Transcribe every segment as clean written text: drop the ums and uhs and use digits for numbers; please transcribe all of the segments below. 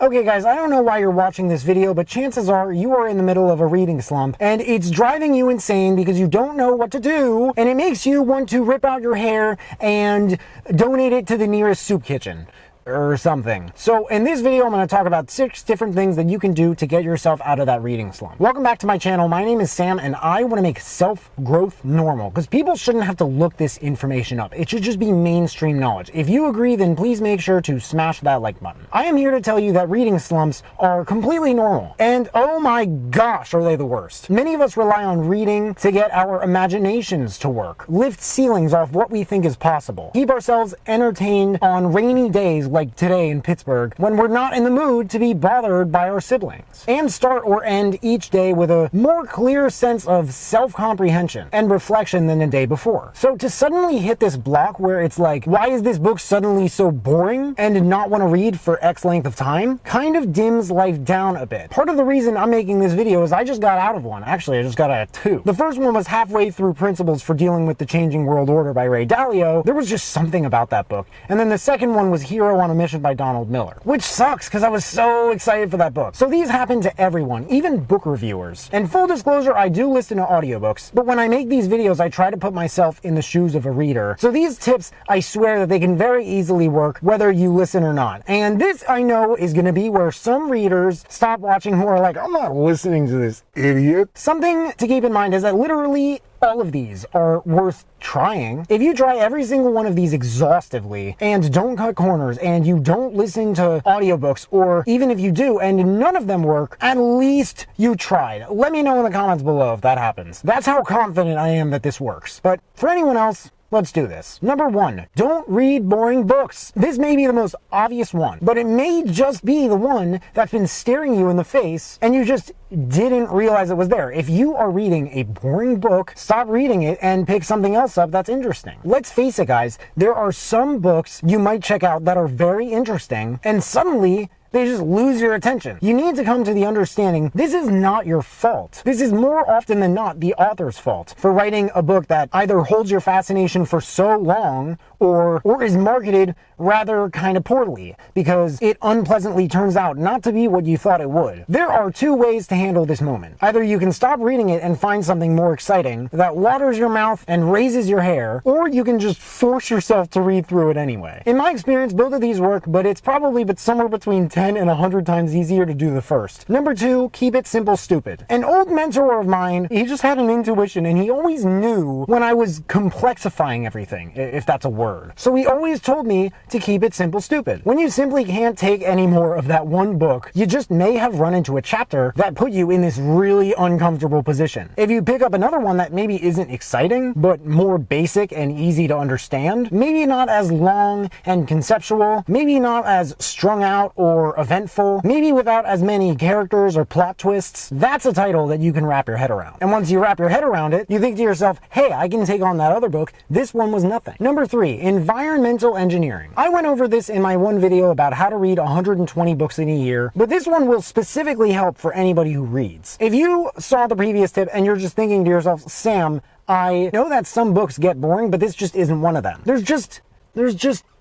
Okay guys, I don't know why you're watching this video, but chances are you are in the middle of a reading slump and it's driving you insane because you don't know what to do and it makes you want to rip out your hair and donate it to the nearest soup kitchen or something. So in this video, I'm going to talk about 6 different things that you can do to get yourself out of that reading slump. Welcome back to my channel. My name is Sam and I want to make self-growth normal because people shouldn't have to look this information up. It should just be mainstream knowledge. If you agree, then please make sure to smash that like button. I am here to tell you that reading slumps are completely normal and oh my gosh, are they the worst. Many of us rely on reading to get our imaginations to work, lift ceilings off what we think is possible, keep ourselves entertained on rainy days like today in Pittsburgh when we're not in the mood to be bothered by our siblings, and start or end each day with a more clear sense of self-comprehension and reflection than the day before. So to suddenly hit this block where it's like, why is this book suddenly so boring and not want to read for X length of time, kind of dims life down a bit. Part of the reason I'm making this video is I just got out of one. Actually, I just got out of 2. The first one was halfway through Principles for Dealing with the Changing World Order by Ray Dalio. There was just something about that book. And then the second one was Hero on a Mission by Donald Miller, which sucks because I was so excited for that book. So these happen to everyone, even book reviewers. And full disclosure, I do listen to audiobooks, but when I make these videos, I try to put myself in the shoes of a reader. So these tips, I swear that they can very easily work whether you listen or not. And this, I know, is going to be where some readers stop watching who are like, I'm not listening to this idiot. Something to keep in mind is that literally all of these are worth trying. If you try every single one of these exhaustively and don't cut corners and you don't listen to audiobooks, or even if you do and none of them work, at least you tried. Let me know in the comments below if that happens. That's how confident I am that this works. But for anyone else, let's do this. Number 1, don't read boring books. This may be the most obvious one, but it may just be the one that's been staring you in the face and you just didn't realize it was there. If you are reading a boring book, stop reading it and pick something else up that's interesting. Let's face it, guys, there are some books you might check out that are very interesting and suddenly they just lose your attention. You need to come to the understanding this is not your fault. This is more often than not the author's fault for writing a book that either holds your fascination for so long or is marketed rather kind of poorly because it unpleasantly turns out not to be what you thought it would. There are 2 ways to handle this moment. Either you can stop reading it and find something more exciting that waters your mouth and raises your hair, or you can just force yourself to read through it anyway. In my experience, both of these work, but it's probably somewhere between 10 and 100 times easier to do the first. Number 2, keep it simple, stupid. An old mentor of mine, he just had an intuition and he always knew when I was complexifying everything, if that's a word. So he always told me to keep it simple, stupid. When you simply can't take any more of that one book, you just may have run into a chapter that put you in this really uncomfortable position. If you pick up another one that maybe isn't exciting, but more basic and easy to understand, maybe not as long and conceptual, maybe not as strung out or eventful, maybe without as many characters or plot twists, that's a title that you can wrap your head around. And once you wrap your head around it, you think to yourself, hey, I can take on that other book. This one was nothing. Number 3, environmental engineering. I went over this in my one video about how to read 120 books in a year, but this one will specifically help for anybody who reads. If you saw the previous tip and you're just thinking to yourself, Sam, I know that some books get boring, but this just isn't one of them. There's just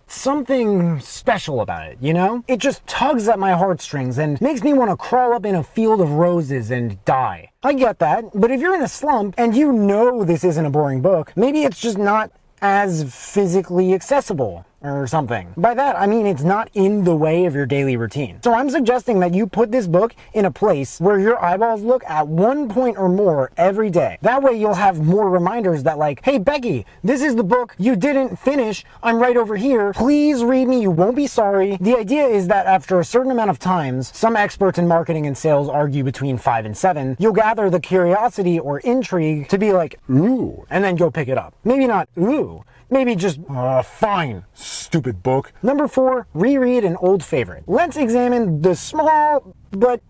something special about it, you know? It just tugs at my heartstrings and makes me want to crawl up in a field of roses and die. I get that, but if you're in a slump and you know this isn't a boring book, maybe it's just not as physically accessible or something. By that, I mean it's not in the way of your daily routine. So I'm suggesting that you put this book in a place where your eyeballs look at one point or more every day. That way you'll have more reminders that like, hey Becky, this is the book you didn't finish. I'm right over here. Please read me. You won't be sorry. The idea is that after a certain amount of times, some experts in marketing and sales argue between 5 and 7, you'll gather the curiosity or intrigue to be like, ooh, and then go pick it up. Maybe not ooh, maybe just, fine, stupid book. Number 4, reread an old favorite. Let's examine the small but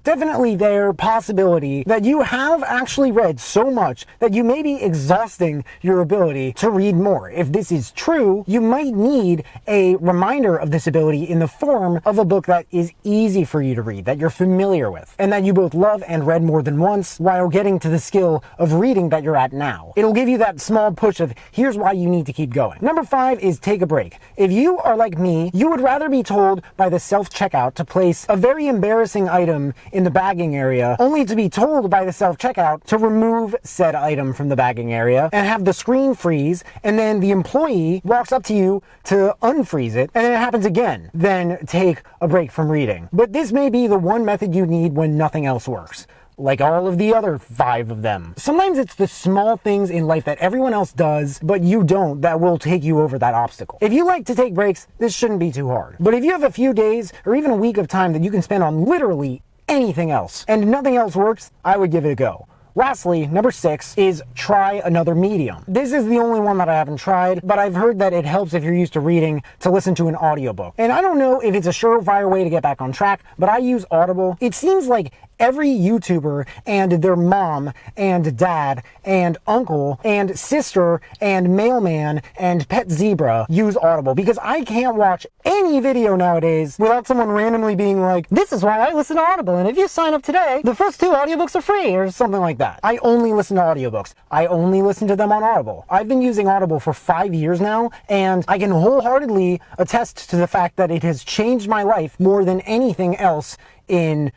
definitely there possibility that you have actually read so much that you may be exhausting your ability to read more. If this is true, you might need a reminder of this ability in the form of a book that is easy for you to read, that you're familiar with, and that you both love and read more than once while getting to the skill of reading that you're at now. It'll give you that small push of here's why you need to keep going. Number 5 is take a break. If you are like me, you would rather be told by the self-checkout to place a very embarrassing item in the bagging area, only to be told by the self-checkout to remove said item from the bagging area and have the screen freeze, and then the employee walks up to you to unfreeze it, and then it happens again. Then take a break from reading. But this may be the one method you need when nothing else works, like all of the other 5 of them. Sometimes it's the small things in life that everyone else does, but you don't, that will take you over that obstacle. If you like to take breaks, this shouldn't be too hard. But if you have a few days or even a week of time that you can spend on literally anything else and nothing else works, I would give it a go. Lastly, number 6 is try another medium. This is the only one that I haven't tried, but I've heard that it helps if you're used to reading to listen to an audiobook. And I don't know if it's a surefire way to get back on track, but I use Audible. It seems like every YouTuber and their mom and dad and uncle and sister and mailman and pet zebra use Audible, because I can't watch any video nowadays without someone randomly being like, this is why I listen to Audible, and if you sign up today, the first 2 audiobooks are free, or something like that. I only listen to audiobooks. I only listen to them on Audible. I've been using Audible for 5 years now, and I can wholeheartedly attest to the fact that it has changed my life more than anything else in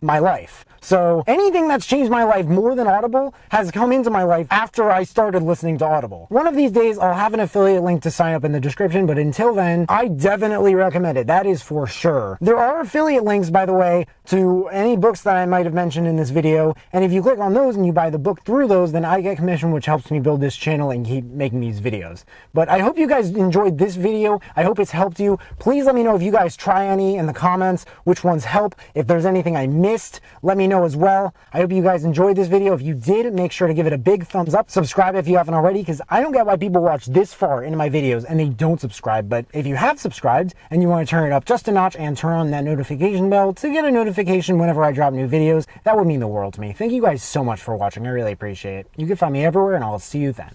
my life. So anything that's changed my life more than Audible has come into my life after I started listening to Audible. One of these days I'll have an affiliate link to sign up in the description, but until then, I definitely recommend it. That is for sure. There are affiliate links, by the way, to any books that I might have mentioned in this video, and if you click on those and you buy the book through those, then I get commission, which helps me build this channel and keep making these videos. But I hope you guys enjoyed this video. I hope it's helped you. Please let me know if you guys try any in the comments, which ones help. If there's anything I missed, let me know as well. I hope you guys enjoyed this video. If you did, make sure to give it a big thumbs up. Subscribe if you haven't already, because I don't get why people watch this far into my videos and they don't subscribe. But if you have subscribed and you want to turn it up just a notch and turn on that notification bell to get a notification whenever I drop new videos, that would mean the world to me. Thank you guys so much for watching. I really appreciate it. You can find me everywhere, and I'll see you then.